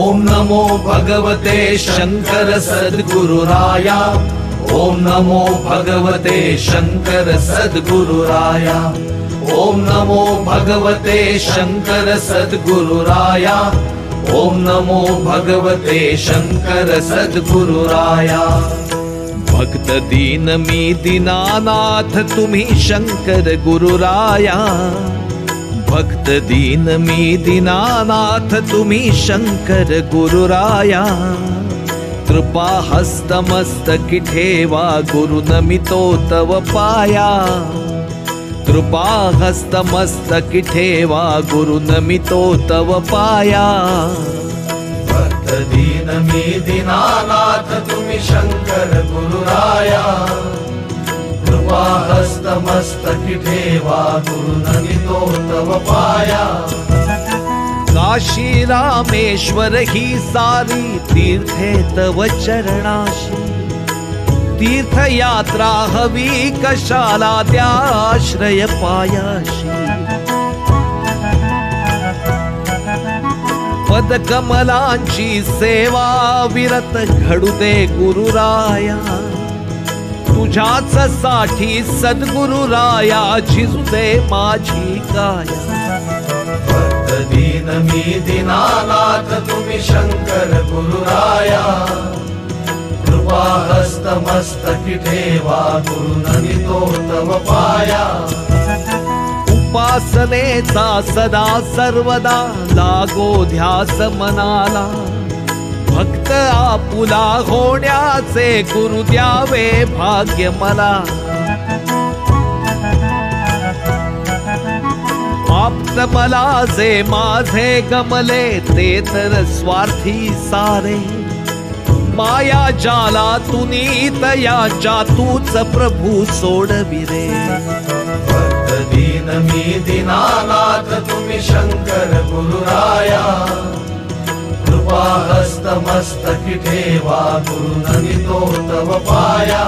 ओम नमो भगवते शंकर सद्गुरुराया। ओम नमो भगवते शंकर सद्गुरुराया। ओम नमो भगवते शंकर सद्गुरुराया। ओम नमो भगवते शंकर सद्गुरुराया। भक्त दीन मी दीनानाथ तुम्ही शंकर गुरुराया। भक्त दीन मी दीनानाथ तुम्ही शंकर गुरुराया। कृपा हस्तमस्तकी ठेवा गुरु नमितो तव पाया। कृपा हस्तमस्तकी ठेवा गुरु नमितो तव पाया। भक्त दीन मी दीनानाथ तुम्ही शंकर गुरुराया। कृपा हस्तमस्तकी ठेवा गुरु नमितो तव पाया। काशी रामेश्वर ही सारी तीर्थे तव चरणाशी। तीर्थयात्रा हवी कशाला त्याश्रय पायाशी। पदकमलांची सेवा विरत घडू दे गुरुराया। तुझ्याच साठी सद्गुरुराया झिजू दे माझी काया। भक्त दीन मी दीनानाथ तुम्ही शंकर गुरुराया। कृपा हस्तमस्तकी ठेवा गुरु नमितो तव पाया। उपासनेचा सदा सर्वदा लागो ध्यास मनाला। भक्त आपुला होण्याचे गुरु द्यावे भाग्य मला। आप्त मला जे माझे गमले ते तर स्वार्थी सारे। माया जाला तुनीतयाच्या तूच प्रभू सोडविरे। भक्त दीन मी दीनानाथ तुम्ही शंकर गुरुराया। कृपा हस्तमस्तकी ठेवा गुरु नमितो तव पाया।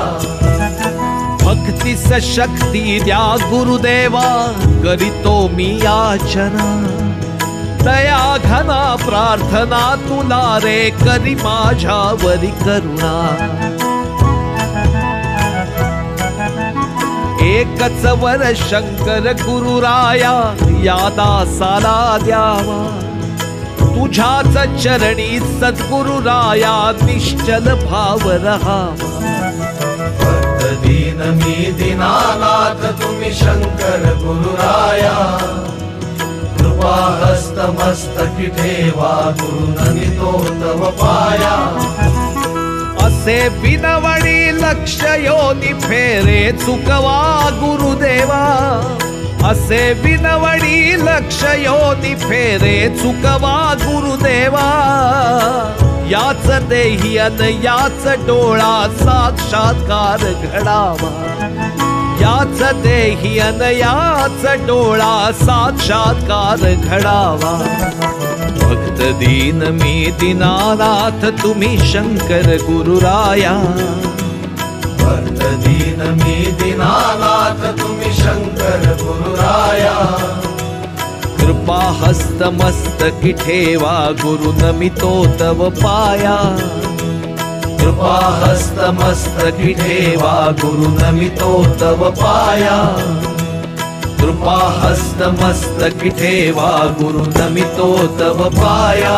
भक्ती सशक्ती द्या गुरुदेवा करितो मी याचना। दया घना प्रार्थना तुला रे करी माझ्यावरी करुणा। एकच वर शंकर गुरुराया या दासाला द्यावा। तुझ्याच चरणी सद्गुरुराया निश्चल भाव रहावा। भक्त दीन मी दीनानाथ तुम्ही शंकर गुरुराया। कृपा हस्तमस्तकी ठेवा गुरु नमितो तव पाया। असे बिनवडी लक्ष योनी फेरे चुकवा गुरुदेवा। असे बिनवडी लक्ष योनी फेरे चुकवा गुरुदेवा। याच देही अन याच डोळा साक्षात्कार घडावा। याच देही अन याच डोळा साक्षात्कार घडावा। भक्त दीन मी दीनानाथ तुम्ही शंकर गुरुराया। भक्त दीन मी दीनानाथ तुम्ही शंकर गुरुराया। कृपा हस्तमस्तकी ठेवा गुरु नमितो तव पाया। कृपा हस्तमस्तकी ठेवा गुरु नमितो तव पाया। कृपा हस्तमस्तकी ठेवा गुरु नमितो तव पाया।